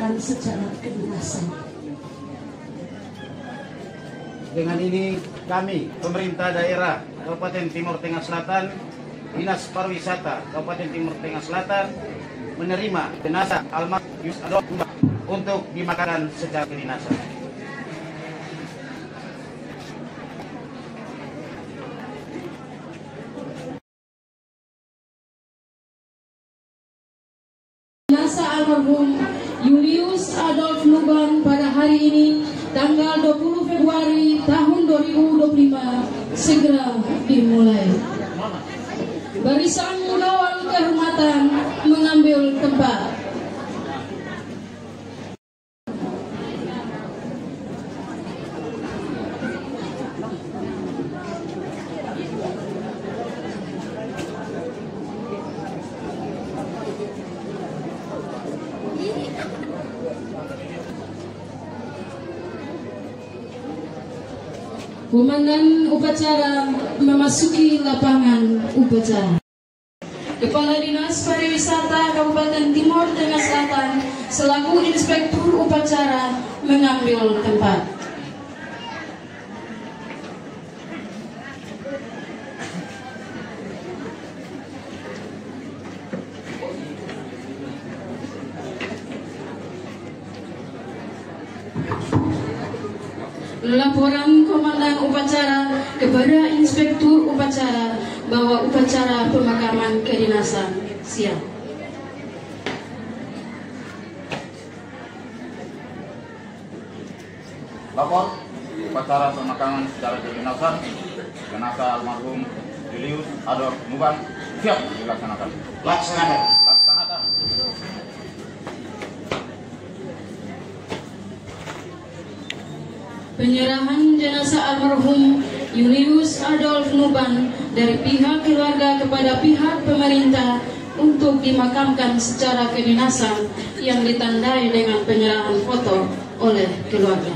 dimakamkan secara kedinasan. Dengan ini kami, pemerintah daerah Kabupaten Timur Tengah Selatan, Dinas Pariwisata Kabupaten Timur Tengah Selatan, menerima jenazah almarhum Yulius Adolf Nuban untuk dimakamkan secara kedinasan. Jenazah almarhum Julius Adolf Nuban pada hari ini tanggal 20 Februari tahun 2025 segera dimulai. Barisan mengawal kehormatan mengambil tempat. Komandan upacara memasuki lapangan upacara. Kepala Dinas Pariwisata Kabupaten Timur Tengah Selatan selaku Inspektur Upacara mengambil tempat. Laporan Komandan Upacara kepada Inspektur Upacara bahwa upacara pemakaman kedinasan siap. Lapor upacara pemakaman secara kedinasan jenazah almarhum Julius Adolf Nuban siap dilaksanakan. Laksanakan. Laksanakan. Penyerahan jenazah almarhum Julius Adolf Nuban dari pihak keluarga kepada pihak pemerintah untuk dimakamkan secara kedinasan yang ditandai dengan penyerahan foto oleh keluarga.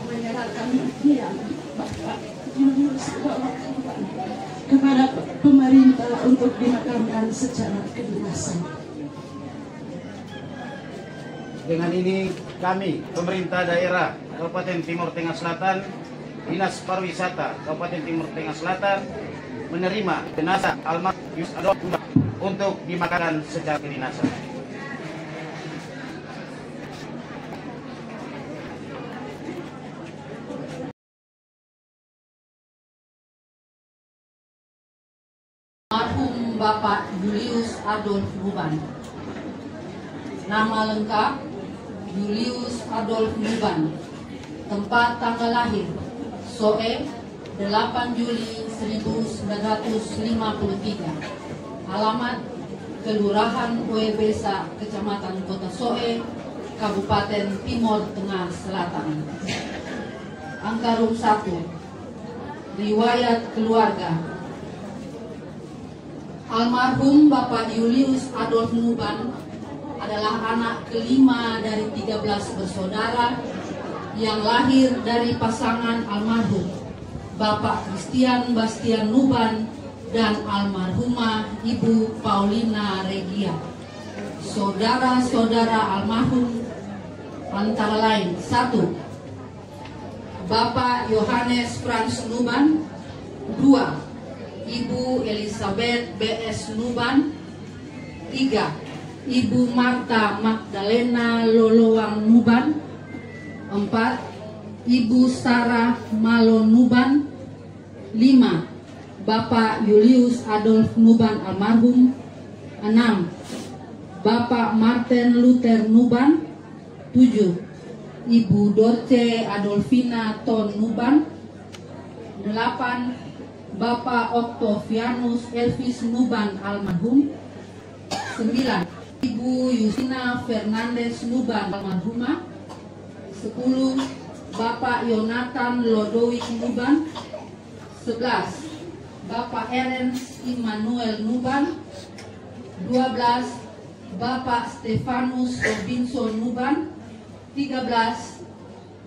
Menyerahkan dia Bapak Julius Adolf Nuban kepada pemerintah untuk dimakamkan secara kedinasan. Dengan ini kami, pemerintah daerah Kabupaten Timur Tengah Selatan, Dinas Pariwisata Kabupaten Timur Tengah Selatan, menerima jenazah almarhum Julius Adolf Nuban untuk dimakamkan secara kedinasan. Almarhum Bapak Julius Adolf Nuban. Nama lengkap Julius Adolf Nuban. Tempat tanggal lahir Soe 8 Juli 1953. Alamat Kelurahan Oebesa, Kecamatan Kota Soe, Kabupaten Timur Tengah Selatan. Angka room 1. Riwayat keluarga. Almarhum Bapak Julius Adolf Nuban adalah anak kelima dari 13 bersaudara yang lahir dari pasangan almarhum Bapak Christian Bastian Nuban dan almarhumah Ibu Paulina Regia. Saudara-saudara almarhum antara lain: 1. Bapak Yohanes Frans Nuban. 2. Ibu Elizabeth B.S. Nuban. 3. Ibu Marta Magdalena Loloang Nuban. 4. Ibu Sarah Malon Nuban. 5. Bapak Julius Adolf Nuban almarhum. 6. Bapak Martin Luther Nuban. 7. Ibu Dorce Adolfina Ton Nuban. 8. Bapak Octavianus Elvis Nuban almarhum. 9. Ibu Yusina Fernandez Nuban almarhumah. 10. Bapak Yonatan Lodowik Nuban. 11. Bapak Ernst Immanuel Nuban. 12. Bapak Stefanus Robinson Nuban. 13.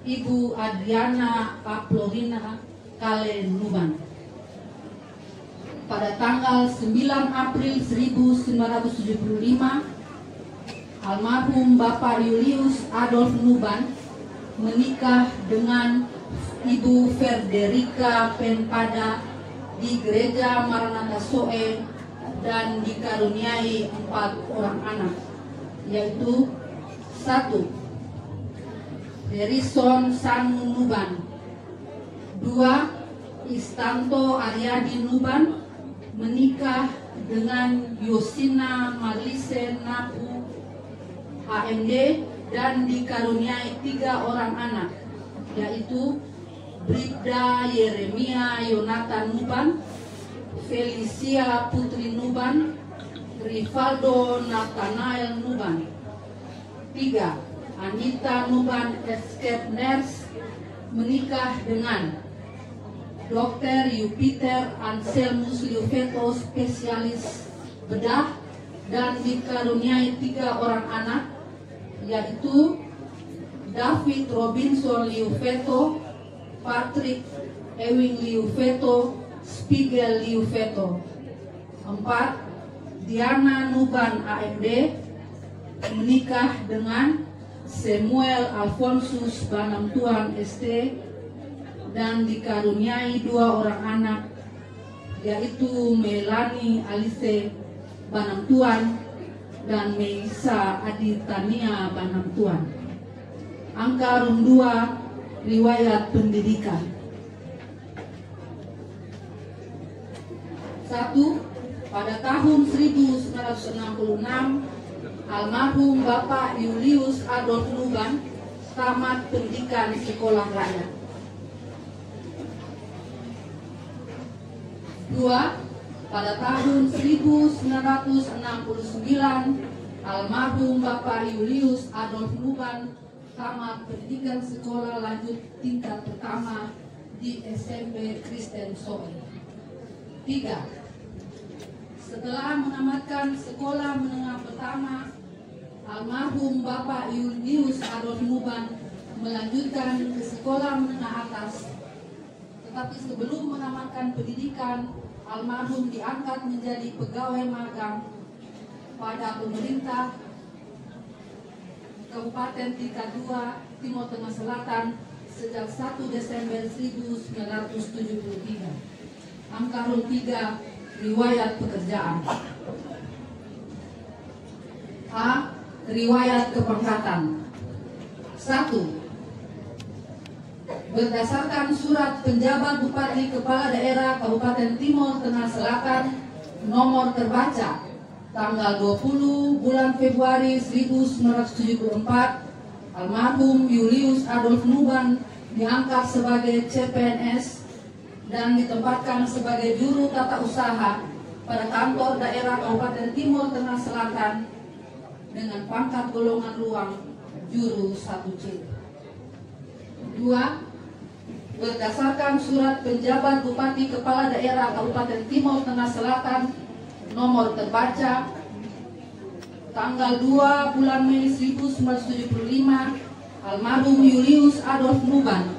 Ibu Adriana Paplorina Kale Nuban. pada tanggal 9 April 1975, almarhum Bapak Julius Adolf Nuban menikah dengan Ibu Frederica Penpada di Gereja Maranatha Soe dan dikaruniai 4 orang anak, yaitu 1. Derison Sanu Nuban. 2. Istanto Aryadi Nuban menikah dengan Yosina Marlise Napu HMD dan dikaruniai 3 orang anak, yaitu Bribda Yeremia Yonatan Nuban, Felicia Putri Nuban, Rivaldo Nathanael Nuban. 3. Anita Nuban Escape Nurse menikah dengan Dr. Jupiter Anselmus Liuveto, spesialis bedah dan dikaruniai 3 orang anak, yaitu David Robinson Liuveto, Patrick Ewing Liuveto, Spiegel Liuveto. 4. Diana Nuban AMD menikah dengan Samuel Alfonsus Banamtuan ST dan dikaruniai 2 orang anak, yaitu Melanie Alice Banamtuan dan Meisa Aditania Banamtuan. Angka Rum 2, riwayat pendidikan. 1. Pada tahun 1966, almarhum Bapak Julius Adolf Nuban tamat pendidikan sekolah rakyat. 2. Pada tahun 1969, almarhum Bapak Julius Adolf Nuban tamat pendidikan sekolah lanjut tingkat pertama di SMP Kristen Soe. 3. Setelah menamatkan sekolah menengah pertama, almarhum Bapak Julius Adolf Nuban melanjutkan ke sekolah menengah atas. Tetapi sebelum menamatkan pendidikan, almarhum diangkat menjadi pegawai magang pada pemerintah Kabupaten tingkat 2 Timur Tengah Selatan sejak 1 Desember 1973. Angka Rum 3, riwayat pekerjaan. A. Riwayat kepangkatan. 1. Berdasarkan surat penjabat Bupati Kepala Daerah Kabupaten Timur Tengah Selatan nomor terbaca tanggal 20 bulan Februari 1974, almarhum Julius Adolf Nuban diangkat sebagai CPNS dan ditempatkan sebagai juru tata usaha pada kantor daerah Kabupaten Timur Tengah Selatan dengan pangkat golongan ruang juru 1C. 2. Berdasarkan surat penjabat Bupati Kepala Daerah Kabupaten Timur Tengah Selatan nomor terbaca tanggal 2 bulan Mei 1975, almarhum Julius Adolf Nuban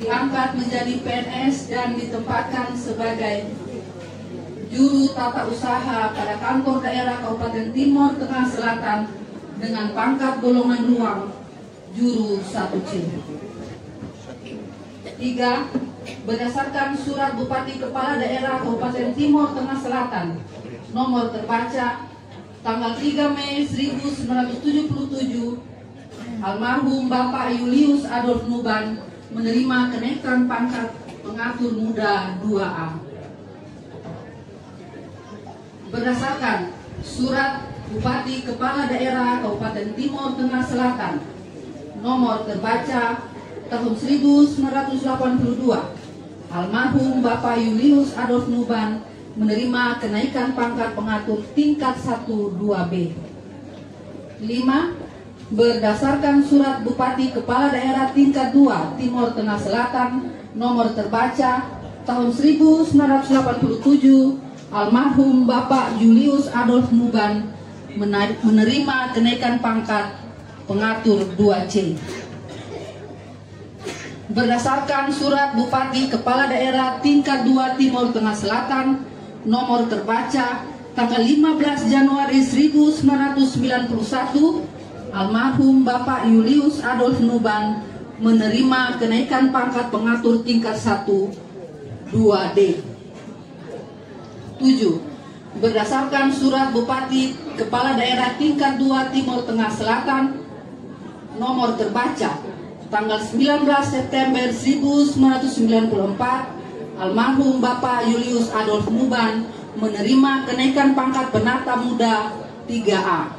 diangkat menjadi PNS dan ditempatkan sebagai juru tata usaha pada kantor daerah Kabupaten Timur Tengah Selatan dengan pangkat golongan ruang juru 1C. 3. Berdasarkan surat Bupati Kepala Daerah Kabupaten Timur Tengah Selatan nomor terbaca tanggal 3 Mei 1977, almarhum Bapak Julius Adolf Nuban menerima kenaikan pangkat pengatur muda 2A. Berdasarkan surat Bupati Kepala Daerah Kabupaten Timur Tengah Selatan nomor terbaca tahun 1982, almarhum Bapak Julius Adolf Nuban menerima kenaikan pangkat pengatur tingkat 1-2B. 5. Berdasarkan surat Bupati Kepala Daerah tingkat 2 Timur Tengah Selatan nomor terbaca tahun 1987, almarhum Bapak Julius Adolf Nuban menerima kenaikan pangkat pengatur 2C. Berdasarkan surat Bupati Kepala Daerah tingkat 2 Timur Tengah Selatan nomor terbaca tanggal 15 Januari 1991, almarhum Bapak Julius Adolf Nuban menerima kenaikan pangkat pengatur tingkat 1 2D. 7. Berdasarkan surat Bupati Kepala Daerah tingkat 2 Timur Tengah Selatan nomor terbaca tanggal 19 September 1994, almarhum Bapak Julius Adolf Nuban menerima kenaikan pangkat penata muda 3A.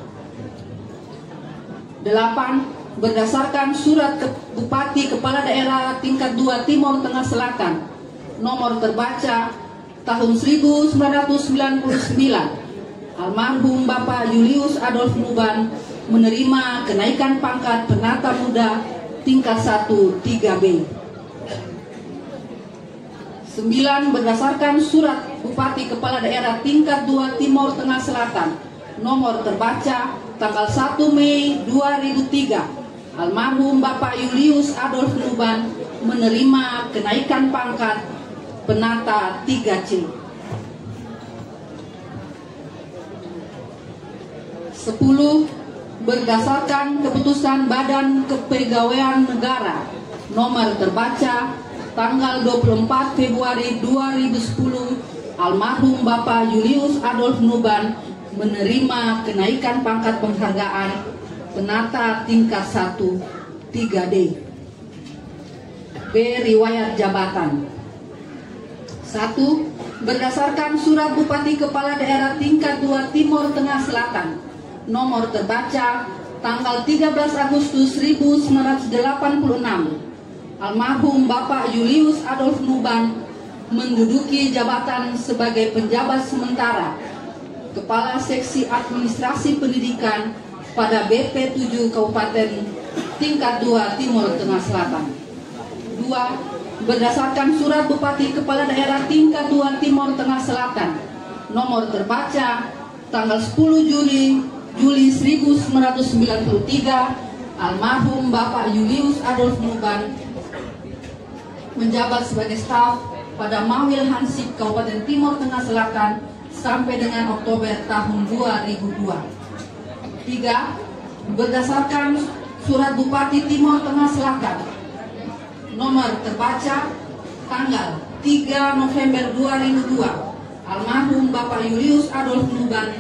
8. Berdasarkan surat Bupati Kepala Daerah tingkat 2 Timur Tengah Selatan nomor terbaca tahun 1999, almarhum Bapak Julius Adolf Nuban menerima kenaikan pangkat penata muda tingkat 1 3B. 9. Berdasarkan surat Bupati Kepala Daerah tingkat 2 Timur Tengah Selatan nomor terbaca tanggal 1 Mei 2003, almarhum Bapak Julius Adolf Nuban menerima kenaikan pangkat penata 3C. 10. Berdasarkan keputusan Badan Kepegawaian Negara nomor terbaca tanggal 24 Februari 2010, almarhum Bapak Julius Adolf Nuban menerima kenaikan pangkat penghargaan penata tingkat 1 3D. B. Riwayat jabatan. 1. Berdasarkan surat Bupati Kepala Daerah tingkat 2 Timur Tengah Selatan nomor terbaca tanggal 13 Agustus 1986, almarhum Bapak Julius Adolf Nuban menduduki jabatan sebagai penjabat sementara Kepala Seksi Administrasi Pendidikan pada BP 7 Kabupaten tingkat 2 Timur Tengah Selatan. 2. Berdasarkan surat Bupati Kepala Daerah tingkat 2 Timur Tengah Selatan nomor terbaca tanggal 10 Juli 1993, almarhum Bapak Julius Adolf Nuban menjabat sebagai staf pada Mawil Hansip Kabupaten Timur Tengah Selatan sampai dengan Oktober tahun 2002. 3. Berdasarkan surat Bupati Timur Tengah Selatan nomor terbaca tanggal 3 November 2002, almarhum Bapak Julius Adolf Nuban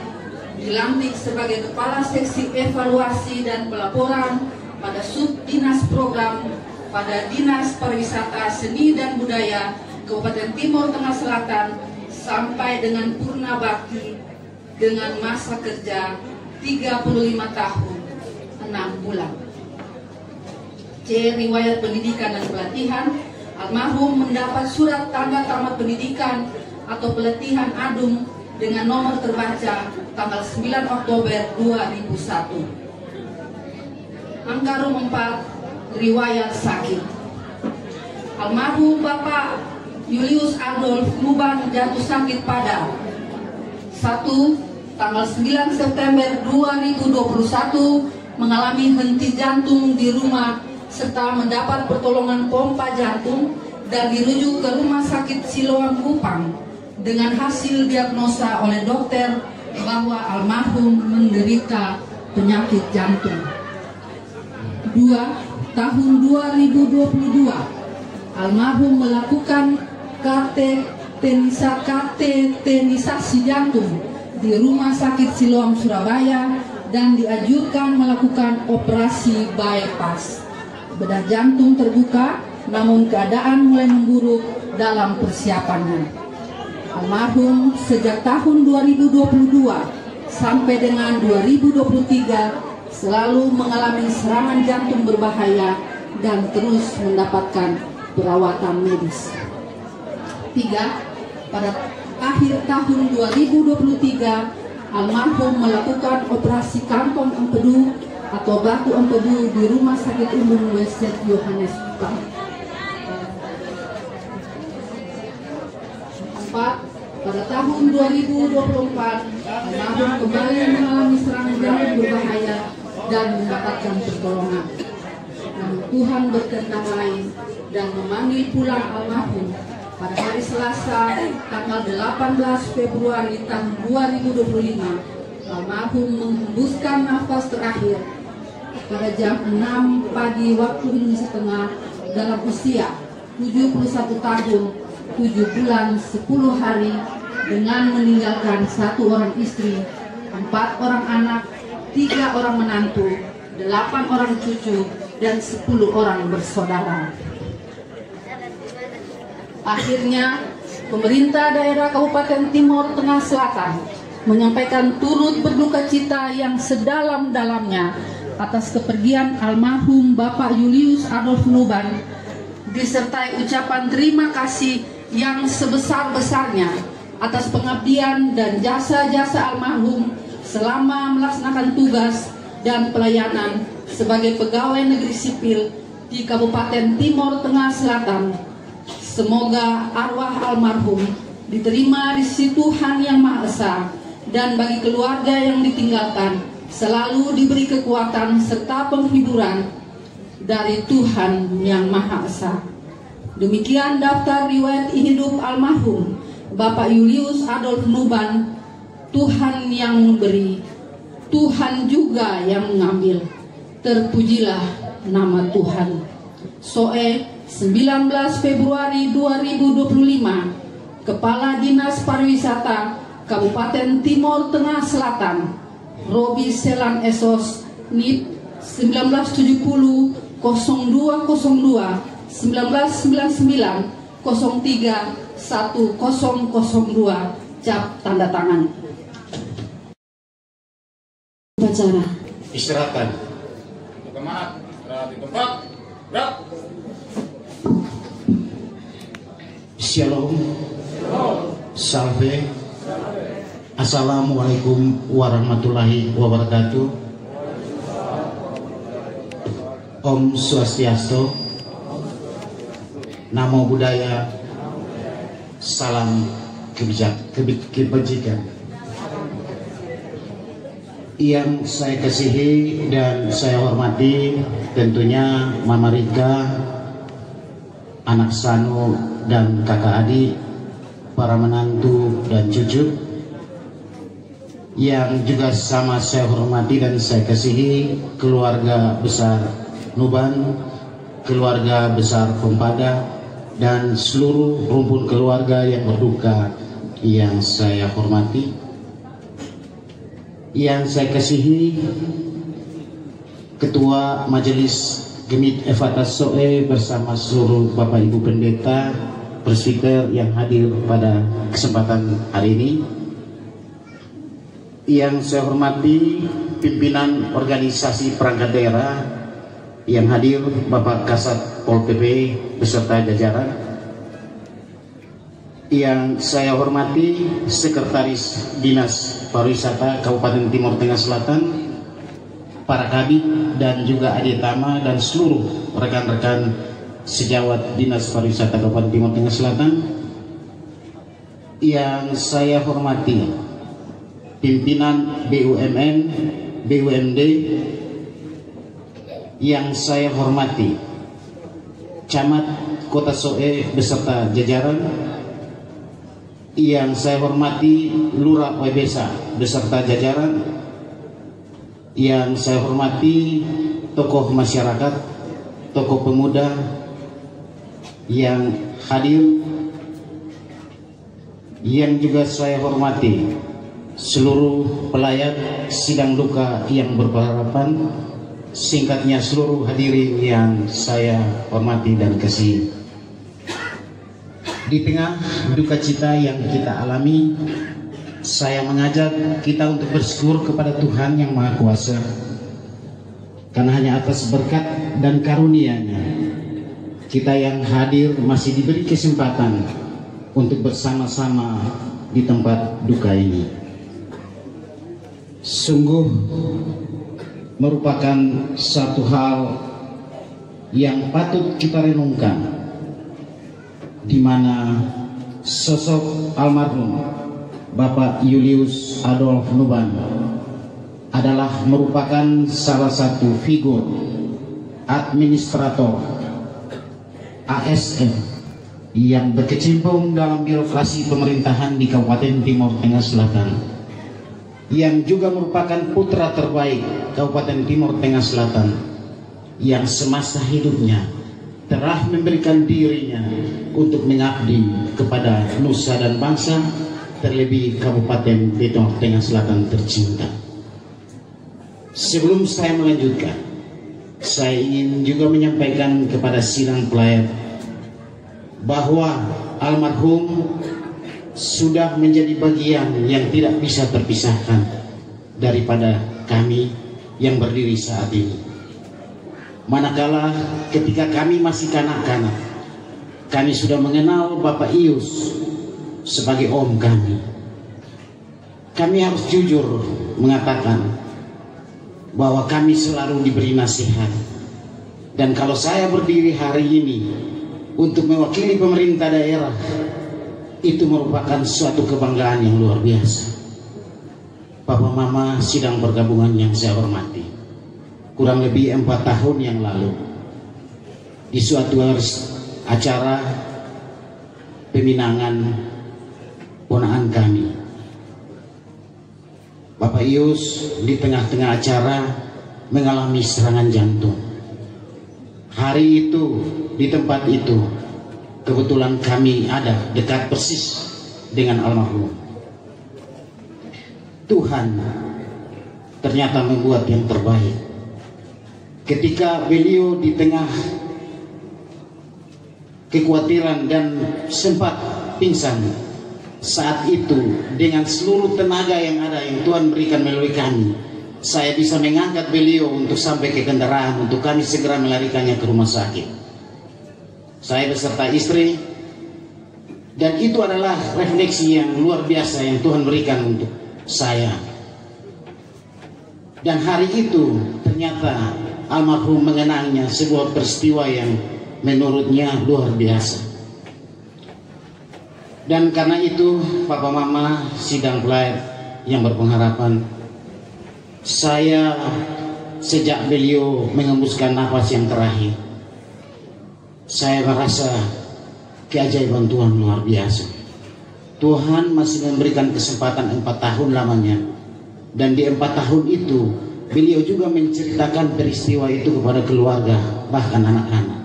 dilantik sebagai Kepala Seksi Evaluasi dan Pelaporan pada Subdinas Program pada Dinas Pariwisata Seni dan Budaya Kabupaten Timur Tengah Selatan sampai dengan purna bakti dengan masa kerja 35 tahun 6 bulan. C. Riwayat pendidikan dan pelatihan. Almarhum mendapat surat tanda tamat pendidikan atau pelatihan ADUM dengan nomor terbaca tanggal 9 Oktober 2001. Angka room 4. Riwayat sakit. Almarhum Bapak Julius Adolf Nuban jatuh sakit pada 1. Tanggal 9 September 2021 mengalami henti jantung di rumah serta mendapat pertolongan pompa jantung dan dirujuk ke Rumah Sakit Siloam Kupang dengan hasil diagnosa oleh dokter bahwa almarhum menderita penyakit jantung. 2. Tahun 2022, almarhum melakukan kateterisasi jantung di Rumah Sakit Siloam Surabaya dan dianjurkan melakukan operasi bypass. Bedah jantung terbuka, namun keadaan mulai memburuk dalam persiapannya. Almarhum sejak tahun 2022 sampai dengan 2023 selalu mengalami serangan jantung berbahaya dan terus mendapatkan perawatan medis. 3. Pada akhir tahun 2023, almarhum melakukan operasi kantong empedu atau batu empedu di Rumah Sakit Umum Westet Yohanes Kupang. 4. Pada tahun 2024, almarhum kembali mengalami serangan jantung berbahaya dan mendapatkan pertolongan. Namun Tuhan berkehendak lain dan memanggil pulang almarhum pada hari Selasa tanggal 18 Februari tahun 2025, almarhum menghembuskan nafas terakhir pada jam 6 pagi waktu Indonesia Tengah dalam usia 71 tahun 7 bulan 10 hari dengan meninggalkan 1 orang istri, 4 orang anak, 3 orang menantu, 8 orang cucu, dan 10 orang bersaudara. Akhirnya, pemerintah daerah Kabupaten Timor Tengah Selatan menyampaikan turut berduka cita yang sedalam-dalamnya atas kepergian almarhum Bapak Julius Adolf Nuban, disertai ucapan terima kasih yang sebesar-besarnya atas pengabdian dan jasa-jasa almarhum selama melaksanakan tugas dan pelayanan sebagai pegawai negeri sipil di Kabupaten Timor Tengah Selatan. Semoga arwah almarhum diterima di sisi Tuhan Yang Maha Esa, dan bagi keluarga yang ditinggalkan selalu diberi kekuatan serta penghiburan dari Tuhan Yang Maha Esa. Demikian daftar riwayat hidup almarhum Bapak Julius Adolf Nuban. Tuhan yang memberi, Tuhan juga yang mengambil. Terpujilah nama Tuhan. Soe 19 Februari 2025, Kepala Dinas Pariwisata Kabupaten Timor Tengah Selatan, Robi Selan Esos, NIP 1970 0202 1999 03 1002, cap tanda tangan. Upacara Istirahatkan. Bagaimana? Istirahat di tempat. Gerak. Shalom. Salve. Assalamualaikum warahmatullahi wabarakatuh. Om Swastiastu. Namo Buddhaya. Salam kebajikan. Yang saya kasihi dan saya hormati tentunya Mama Rika, anak Sanu dan kakak adik, para menantu dan cucu, yang juga sama saya hormati dan saya kasihi keluarga besar Nuban, keluarga besar Pempada, dan seluruh rumpun keluarga yang berduka yang saya hormati. Yang saya kasihi Ketua Majelis Gemit Evatas Soe bersama seluruh Bapak Ibu Pendeta, Presbiter yang hadir pada kesempatan hari ini. Yang saya hormati pimpinan organisasi perangkat daerah yang hadir, Bapak Kasat Pol PP beserta jajaran. Yang saya hormati Sekretaris Dinas Pariwisata Kabupaten Timor Tengah Selatan, para kabid dan juga aditama dan seluruh rekan-rekan sejawat Dinas Pariwisata Kabupaten Timor Tengah Selatan. Yang saya hormati pimpinan BUMN, BUMD. Yang saya hormati Camat Kota Soe beserta jajaran. Yang saya hormati Lurah Webesa beserta jajaran. Yang saya hormati tokoh masyarakat, tokoh pemuda yang hadir. Yang juga saya hormati seluruh pelayat sidang duka yang berpengharapan, singkatnya seluruh hadirin yang saya hormati dan kasihi. Di tengah duka cita yang kita alami, saya mengajak kita untuk bersyukur kepada Tuhan Yang Maha Kuasa, karena hanya atas berkat dan karunia-Nya kita yang hadir masih diberi kesempatan untuk bersama-sama di tempat duka ini. Sungguh merupakan satu hal yang patut kita renungkan, di mana sosok almarhum Bapak Julius Adolf Nuban adalah merupakan salah satu figur administrator ASN yang berkecimpung dalam birokrasi pemerintahan di Kabupaten Timor Tengah Selatan, yang juga merupakan putra terbaik Kabupaten Timor Tengah Selatan, yang semasa hidupnya telah memberikan dirinya untuk mengabdi kepada nusa dan bangsa, terlebih Kabupaten Timor Tengah Selatan tercinta. Sebelum saya melanjutkan, saya ingin juga menyampaikan kepada sidang pelayat bahwa almarhum sudah menjadi bagian yang tidak bisa terpisahkan daripada kami yang berdiri saat ini. Manakala ketika kami masih kanak-kanak, kami sudah mengenal Bapak Ius sebagai om kami. Kami harus jujur mengatakan bahwa kami selalu diberi nasihat. Dan kalau saya berdiri hari ini untuk mewakili pemerintah daerah, itu merupakan suatu kebanggaan yang luar biasa. Bapak Mama sidang pergabungan yang saya hormati, kurang lebih 4 tahun yang lalu, di suatu acara peminangan ponakan kami, Bapak Ius di tengah-tengah acara mengalami serangan jantung. Hari itu, di tempat itu, kebetulan kami ada dekat persis dengan almarhum. Tuhan ternyata membuat yang terbaik. Ketika beliau di tengah kekhawatiran dan sempat pingsan, saat itu dengan seluruh tenaga yang ada yang Tuhan berikan melalui kami, saya bisa mengangkat beliau untuk sampai ke kendaraan untuk kami segera melarikannya ke rumah sakit. Saya beserta istri, dan itu adalah refleksi yang luar biasa yang Tuhan berikan untuk saya. Dan hari itu ternyata almarhum mengenangnya sebuah peristiwa yang menurutnya luar biasa. Dan karena itu Papa Mama sidang pelayat yang berpengharapan, saya sejak beliau mengembuskan nafas yang terakhir, saya merasa keajaiban Tuhan luar biasa. Tuhan masih memberikan kesempatan 4 tahun lamanya, dan di 4 tahun itu beliau juga menceritakan peristiwa itu kepada keluarga, bahkan anak-anak.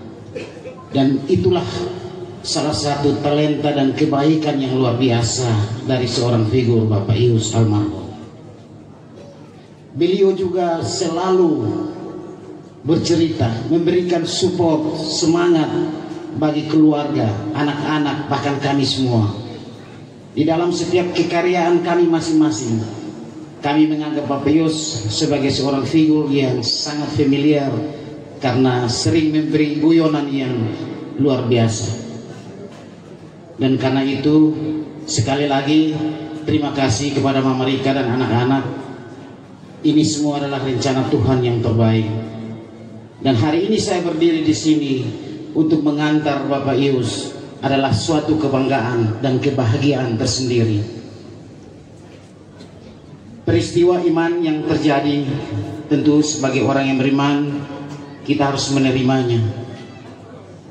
Dan itulah salah satu talenta dan kebaikan yang luar biasa dari seorang figur Bapak Ius almarhum. Beliau juga selalu bercerita, memberikan support, semangat bagi keluarga, anak-anak, bahkan kami semua. Di dalam setiap kekaryaan kami masing-masing, kami menganggap Bapak Ius sebagai seorang figur yang sangat familiar karena sering memberi guyonan yang luar biasa. Dan karena itu, sekali lagi terima kasih kepada Mama Rika dan anak-anak. Ini semua adalah rencana Tuhan yang terbaik. Dan hari ini saya berdiri di sini untuk mengantar Bapak Ius adalah suatu kebanggaan dan kebahagiaan tersendiri. Peristiwa iman yang terjadi, tentu sebagai orang yang beriman kita harus menerimanya,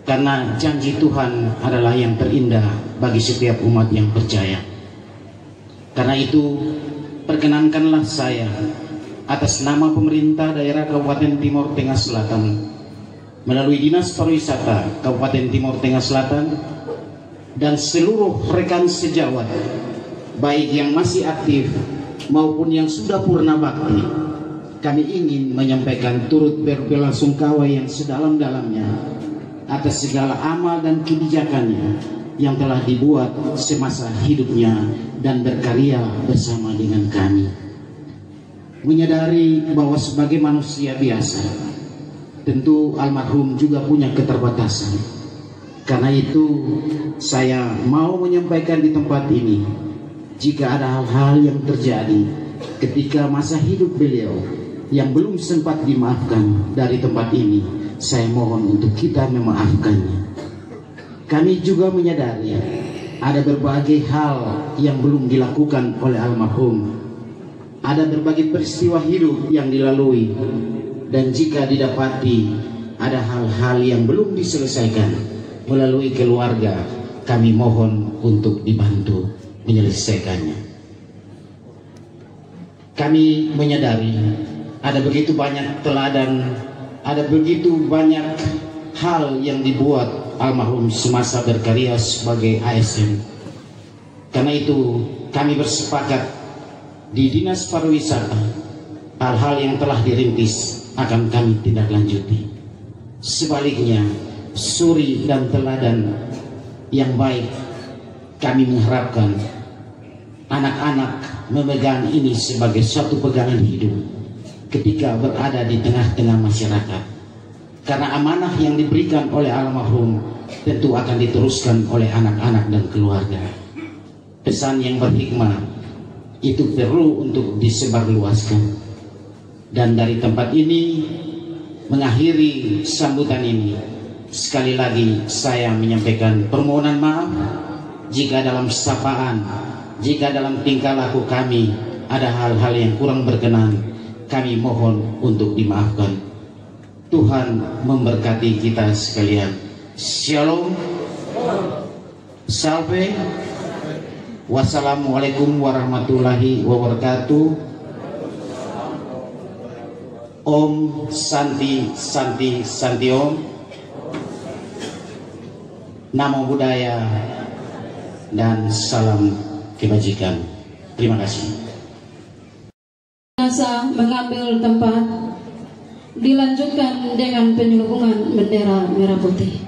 karena janji Tuhan adalah yang terindah bagi setiap umat yang percaya. Karena itu perkenankanlah saya atas nama pemerintah daerah Kabupaten Timor Tengah Selatan melalui Dinas Pariwisata Kabupaten Timor Tengah Selatan dan seluruh rekan sejawat, baik yang masih aktif maupun yang sudah purna bakti, kami ingin menyampaikan turut berbelasungkawa yang sedalam-dalamnya atas segala amal dan kebijakannya yang telah dibuat semasa hidupnya dan berkarya bersama dengan kami. Menyadari bahwa sebagai manusia biasa, tentu almarhum juga punya keterbatasan. Karena itu saya mau menyampaikan di tempat ini, jika ada hal-hal yang terjadi ketika masa hidup beliau yang belum sempat dimaafkan dari tempat ini, saya mohon untuk kita memaafkannya. Kami juga menyadari ada berbagai hal yang belum dilakukan oleh almarhum. Ada berbagai peristiwa hidup yang dilalui, dan jika didapati ada hal-hal yang belum diselesaikan melalui keluarga, kami mohon untuk dibantu menyelesaikannya. Kami menyadari ada begitu banyak teladan, ada begitu banyak hal yang dibuat almarhum semasa berkarya sebagai ASN. Karena itu kami bersepakat di Dinas Pariwisata, hal-hal yang telah dirintis akan kami tindak lanjuti. Sebaliknya, suri dan teladan yang baik, kami mengharapkan anak-anak memegang ini sebagai suatu pegangan hidup ketika berada di tengah-tengah masyarakat. Karena amanah yang diberikan oleh almarhum tentu akan diteruskan oleh anak-anak dan keluarga. Pesan yang berhikmah itu perlu untuk disebarluaskan. Dan dari tempat ini, mengakhiri sambutan ini, sekali lagi saya menyampaikan permohonan maaf jika dalam sapaan, jika dalam tingkah laku kami ada hal-hal yang kurang berkenan. Kami mohon untuk dimaafkan. Tuhan memberkati kita sekalian. Shalom. Salve. Wassalamualaikum warahmatullahi wabarakatuh. Om Santi Santi Santi Om. Namo Buddhaya dan salam kebajikan. Terima kasih. Jenazah mengambil tempat, dilanjutkan dengan penyelubungan bendera merah putih.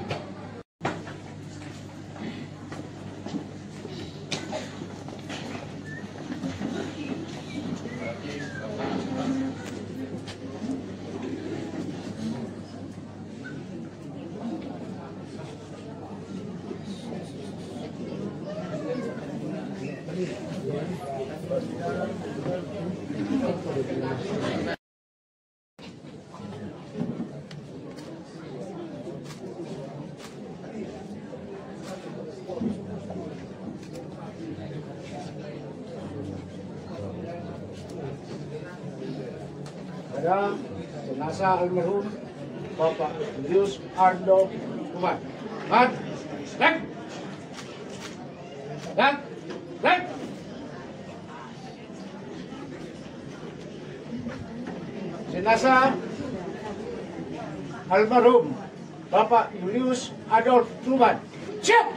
Ada jenazah almarhum Bapak Julius Ardo Tuban. Mat, lek, lek, lek. Jenazah almarhum Bapak Julius Adolf Tuban. Siap.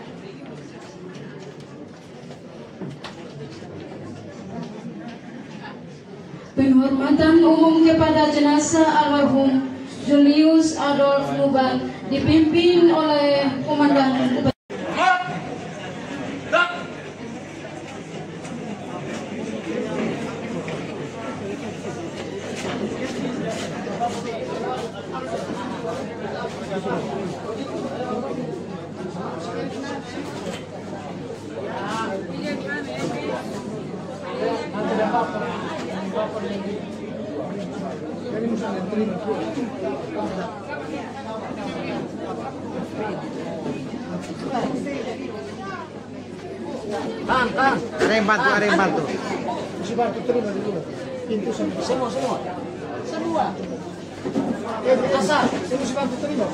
Penghormatan umum kepada jenazah almarhum Julius Adolf Tuban dipimpin oleh Komandan Ada yang bantu, ada yang bantu. Si bantu terima dulu. Pintu semua. Asal, si bantu terima.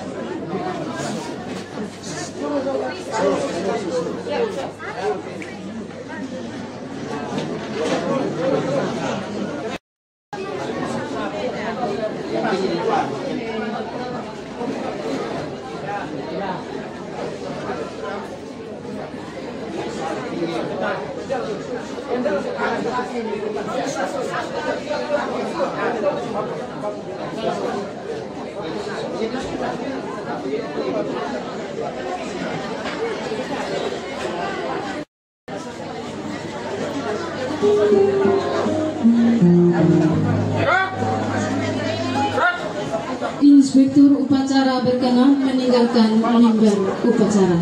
Inspektur upacara berkenan meninggalkan mimbar upacara.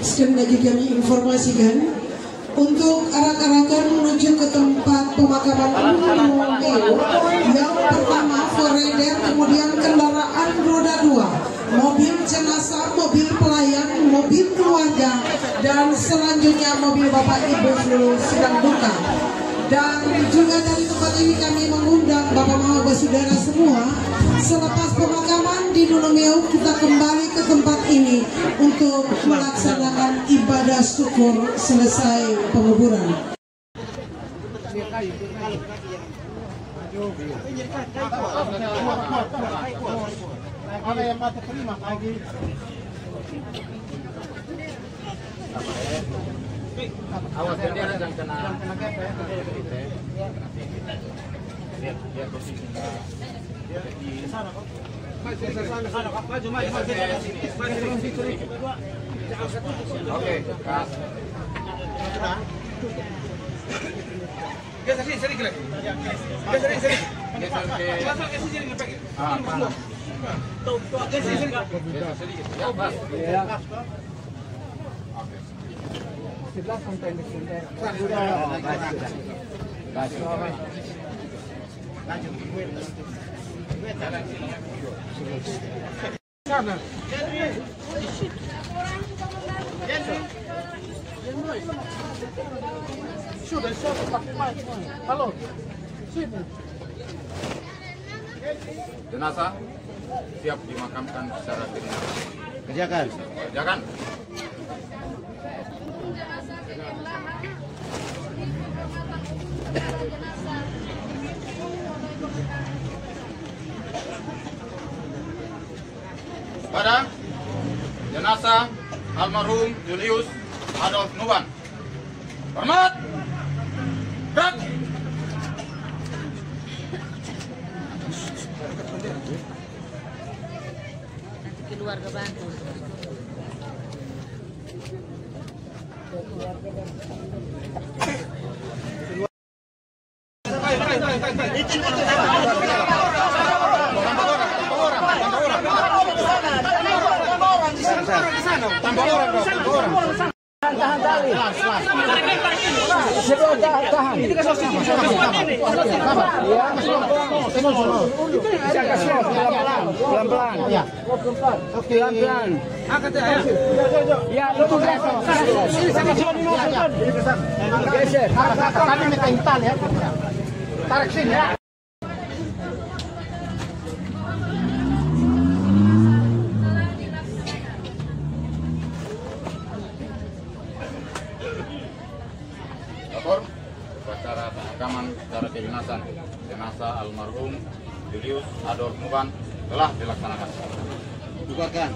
Sekali lagi kami informasikan untuk arak-arakan menuju ke tempat pemakaman umum yang pertama Foreder, kemudian kendaraan roda 2, mobil jenazah, mobil pelayan, mobil keluarga, dan selanjutnya mobil Bapak Ibu seluruh sedang duka. Dan juga dari tempat ini kami mengundang Bapak Maha Saudara semua. Selepas pemakaman di Nunomeu, kita kembali ke tempat ini untuk melaksanakan ibadah syukur selesai penguburan. Awas dia jangan kena lihat posisinya. Di sana kok. Maju. Oke, Kak. Geser sini lagi. Geser. Masuk ke sini lagi. Panas. Tuh, geser sini, Kak. Geser sedikit. Ya, Mas. Iya. Oke. Sebelah sampai di sini. Lanjut. Sana. Sudah halo. Sini. Jenazah siap dimakamkan secara terhormat. Kerjakan. Pada jenazah almarhum Julius Adolf Nuban. Hormat. Gerak. Keluarga bantu. Tahan tali. Tahan. Itu kan pelan-pelan. Ya. Oke, pelan-pelan. Angkat ya. Ya, lu ini sama dulu. Geser. Kami minta intan ya. Tarik sini ya. Upacara pemakaman secara kedinasan jenazah almarhum Julius Adolf Nuban telah dilaksanakan. Bubarkan.